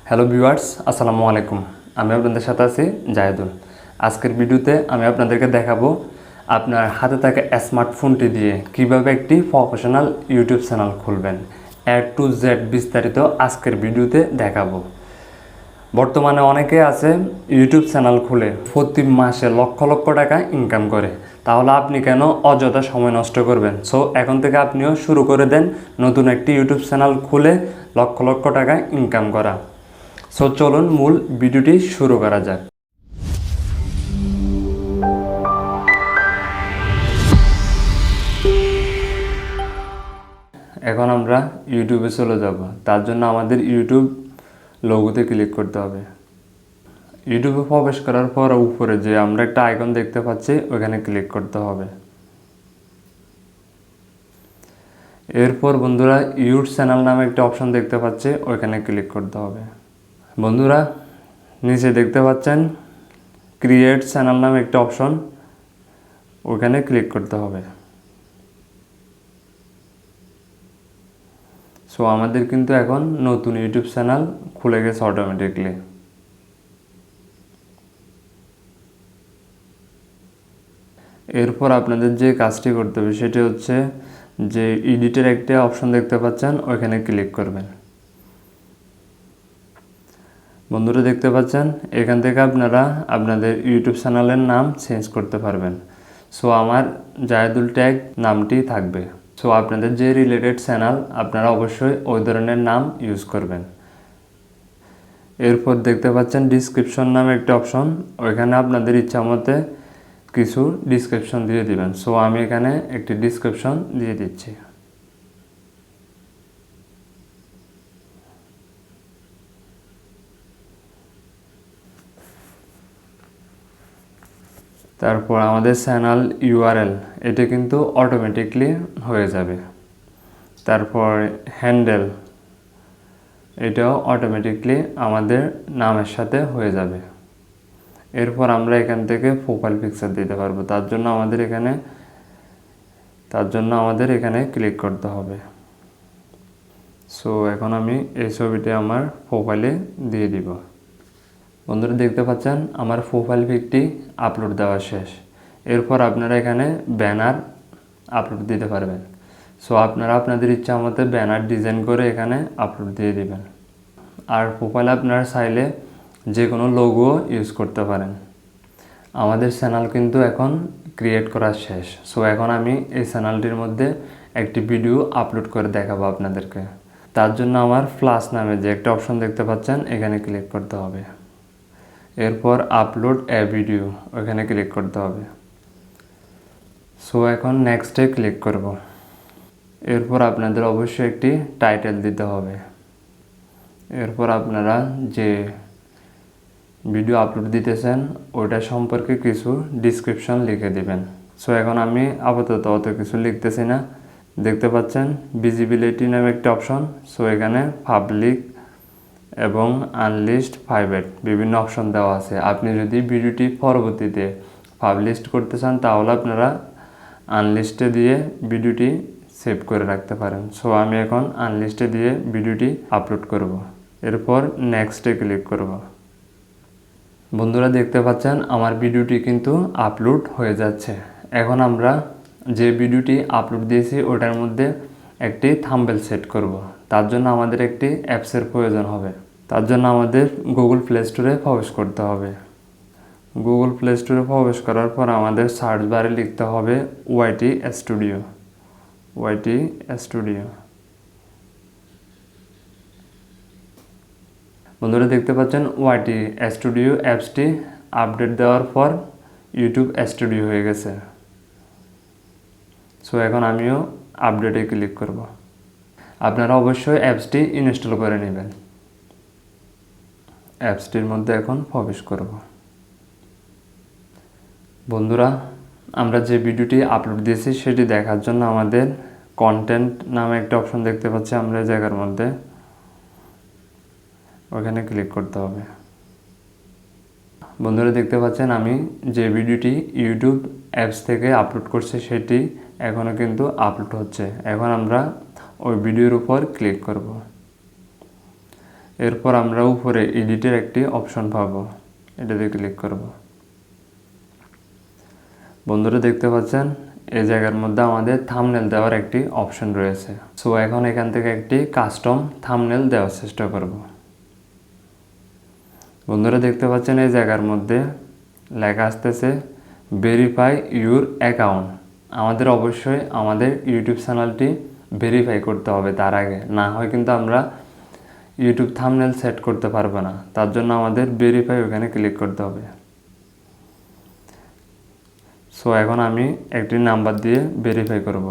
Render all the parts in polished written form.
Hello viewers, আসসালামু আলাইকুম। আমি আপনাদের সাথে আছি জাহেদুল। আজকের ভিডিওতে আমি আপনাদেরকে দেখাবো আপনার হাতে থাকা স্মার্টফোনটি দিয়ে কিভাবে একটি প্রফেশনাল ইউটিউব চ্যানেল খুলবেন। A to Z বিস্তারিত আজকের ভিডিওতে দেখাবো। বর্তমানে অনেকে আছে ইউটিউব চ্যানেল খুলে প্রতি মাসে লক্ষ লক্ষ টাকা ইনকাম করে। তাহলে আপনি কেন অযথা সময় নষ্ট করবেন? সো এখন থেকে আপনিও শুরু করে দেন নতুন একটি ইউটিউব চ্যানেল খুলে লক্ষ লক্ষ টাকা ইনকাম করা। সো চলুন মূল ভিডিওটি শুরু করা যাক। এখন আমরা ইউটিউবে চলে যাব। তার জন্য আমাদের ইউটিউব লোগোতে ক্লিক করতে হবে। ইউটিউবে প্রবেশ করার পর উপরে যে আমরা একটা আইকন দেখতে পাচ্ছি ওখানে ক্লিক করতে হবে। এরপর বন্ধুরা ইউটিউব চ্যানেল নামে একটা অপশন দেখতে পাচ্ছি ওইখানে ক্লিক করতে হবে। বন্ধুরা নিচে দেখতে পাচ্ছেন ক্রিয়েট চ্যানেল নামে একটা অপশন, ওইখানে ক্লিক করতে হবে। সো আমাদের কিন্তু এখন নতুন ইউটিউব চ্যানেল খুলে গেছে অটোমেটিকলি। এরপর আপনাদের যে কাজটি করতে হবে সেটি হচ্ছে যে এডিটের একটা অপশন দেখতে পাচ্ছেন ওইখানে ক্লিক করবেন। বন্ধুরা দেখতে পাচ্ছেন এখান থেকে আপনারা আপনাদের ইউটিউব চ্যানেলের নাম চেঞ্জ করতে পারবেন। সো আমার জাহেদুল ট্যাগ নামটি থাকবে। সো আপনাদের যে রিলেটেড চ্যানেল আপনারা অবশ্যই ওই ধরনের নাম ইউজ করবেন। এরপর দেখতে পাচ্ছেন ডিসক্রিপশন নামে একটা অপশন, ওইখানে আপনাদের ইচ্ছা মতে কিছু ডিসক্রিপশন দিয়ে দিবেন। সো আমি এখানে একটি ডিসক্রিপশন দিয়ে দিচ্ছি। তারপর আমাদের চ্যানেল ইউআরএল এটা কিন্তু অটোমেটিকলি হয়ে যাবে। তারপর হ্যান্ডেল এটাও অটোমেটিকলি আমাদের নামের সাথে হয়ে যাবে। এরপর আমরা এখান থেকে প্রোফাইল পিকচার দিতে পারবো। তার জন্য আমাদের এখানে ক্লিক করতে হবে। সো এখন আমি এই ছবিটি আমার প্রোফাইলে দিয়ে দিব। বন্ধুরা দেখতে পাচ্ছেন আমার প্রোফাইল পিকটি আপলোড দেওয়া শেষ। এরপর আপনারা এখানে ব্যানার আপলোড দিতে পারবেন। সো আপনারা আপনাদের ইচ্ছা মতো ব্যানার ডিজাইন করে এখানে আপলোড দিয়ে দিবেন। আর প্রোফাইলে আপনারা চাইলে যে কোনো লোগো ইউজ করতে পারেন। আমাদের চ্যানেল কিন্তু এখন ক্রিয়েট করা শেষ। সো এখন আমি এই চ্যানেলটির মধ্যে একটি ভিডিও আপলোড করে দেখাবো আপনাদেরকে। তার জন্য আমার প্লাস নামে যে একটা অপশন দেখতে পাচ্ছেন এখানে ক্লিক করতে হবে। এরপর আপলোড এ ভিডিও ওখানে ক্লিক করতে হবে। সো এখন নেক্সটে ক্লিক করব। এরপর আপনাদের অবশ্যই একটি টাইটেল দিতে হবে। এরপর আপনারা যে ভিডিও আপলোড দিতেছেন ওইটা সম্পর্কে কিছু ডিসক্রিপশন লিখে দিবেন। সো এখন আমি আপাতত অত কিছু লিখতেছি না। দেখতে পাচ্ছেন ভিজিবিলিটি নামে একটা অপশন। সো এখানে পাবলিক এবং আনলিস্ট প্রাইভেট বিভিন্ন অপশন দেওয়া আছে। আপনি যদি ভিডিওটি পরবর্তীতে পাবলিশ করতে চান তাহলে আপনারা আনলিস্টে দিয়ে ভিডিওটি সেভ করে রাখতে পারেন। সো আমি এখন আনলিস্টে দিয়ে ভিডিওটি আপলোড করব। এরপর নেক্সটে ক্লিক করব। বন্ধুরা দেখতে পাচ্ছেন আমার ভিডিওটি কিন্তু আপলোড হয়ে যাচ্ছে। এখন আমরা যে ভিডিওটি আপলোড দিয়েছি ওটার মধ্যে একটি থাম্বনেল সেট করব। তার জন্য আমাদের একটি অ্যাপসের প্রয়োজন হবে। তার জন্য আমাদের গুগল প্লে স্টোরে প্রবেশ করতে হবে। গুগল প্লে স্টোরে প্রবেশ করার পর আমাদের সার্চ বারে লিখতে হবে ওয়াইটি স্টুডিও। বন্ধুরা দেখতে পাচ্ছেন ওয়াইটি স্টুডিও অ্যাপসটি আপডেট দেওয়ার পর ইউটিউব স্টুডিও হয়ে গেছে। সো এখন আমিও আপডেটে ক্লিক করব। আপনারা অবশ্যই অ্যাপসটি ইনস্টল করে নেবেন। অ্যাপসটির মধ্যে এখন প্রবেশ করব। বন্ধুরা আমরা যে ভিডিওটি আপলোড দিয়েছি সেটি দেখার জন্য আমাদের কন্টেন্ট নামে একটা অপশন দেখতে পাচ্ছি আমরা এই জায়গার মধ্যে, ওখানে ক্লিক করতে হবে। বন্ধুরা দেখতে পাচ্ছেন আমি যে ভিডিওটি ইউটিউব অ্যাপস থেকে আপলোড করছি সেটি এখনও কিন্তু আপলোড হচ্ছে। এখন আমরা ওই ভিডিওর উপর ক্লিক করব। এরপর আমরা উপরে এডিটের একটি অপশন পাবো, এটাতে ক্লিক করব। বন্ধুরা দেখতে পাচ্ছেন এই জায়গার মধ্যে আমাদের থাম্বনেল দেওয়ার একটি অপশন রয়েছে। সো এখন এখান থেকে একটি কাস্টম থাম্বনেল দেওয়ার চেষ্টা করব। বন্ধুরা দেখতে পাচ্ছেন এই জায়গার মধ্যে লেখা আসতেছে ভেরিফাই ইউর অ্যাকাউন্ট। আমাদের অবশ্যই আমাদের ইউটিউব চ্যানেলটি ভেরিফাই করতে হবে তার আগে, না হয় কিন্তু আমরা ইউটিউব থাম্বনেল সেট করতে পারবো না। তার জন্য আমাদের ভেরিফাই ওখানে ক্লিক করতে হবে। সো এখন আমি একটি নাম্বার দিয়ে ভেরিফাই করব।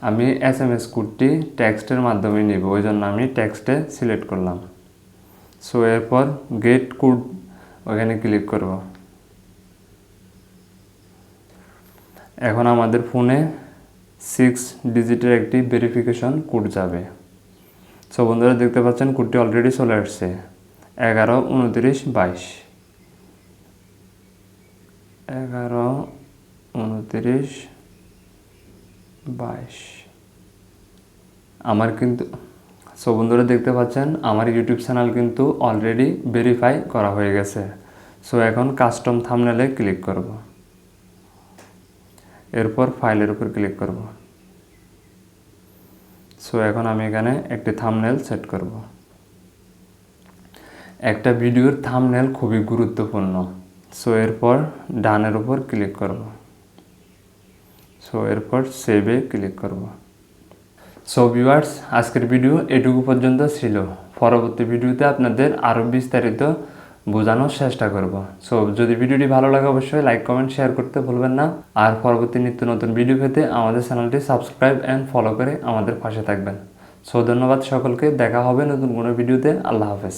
আমি SMS কোডটি টেক্সটের মাধ্যমে নিব, ওই জন্য আমি টেক্সটে সিলেক্ট করলাম। সো এরপর গেট কোড ওখানে ক্লিক করব। এখন আমাদের ফোনে 6 ডিজিটের একটি ভেরিফিকেশন কোড যাবে। সো বন্ধুরা দেখতে পাচ্ছেন কোডটি অলরেডি চলে আসছে 11 29 22। 11 29 22 আমার কিন্তু। সো বন্ধুরা দেখতে পাচ্ছেন আমার ইউটিউব চ্যানেল কিন্তু অলরেডি ভেরিফাই করা হয়ে গেছে। সো এখন কাস্টম থাম্বনেলে ক্লিক করব। এরপর ফাইলের উপর ক্লিক করব। সো এখন আমি এখানে একটি থাম্বনেল সেট করব। একটা ভিডিওর থাম্বনেল খুবই গুরুত্বপূর্ণ। সো এরপর ডানের উপর ক্লিক করব। সো এরপর সেভে ক্লিক করব। সো ভিউয়ার্স, আজকের ভিডিও এটুকু পর্যন্ত ছিল। পরবর্তী ভিডিওতে আপনাদের আরও বিস্তারিত বোঝানোর চেষ্টা করব। সো যদি ভিডিওটি ভালো লাগে অবশ্যই লাইক কমেন্ট শেয়ার করতে ভুলবেন না। আর পরবর্তী নিত্য নতুন ভিডিও পেতে আমাদের চ্যানেলটি সাবস্ক্রাইব অ্যান্ড ফলো করে আমাদের পাশে থাকবেন। সো ধন্যবাদ সকলকে, দেখা হবে নতুন কোনো ভিডিওতে। আল্লাহ হাফেজ।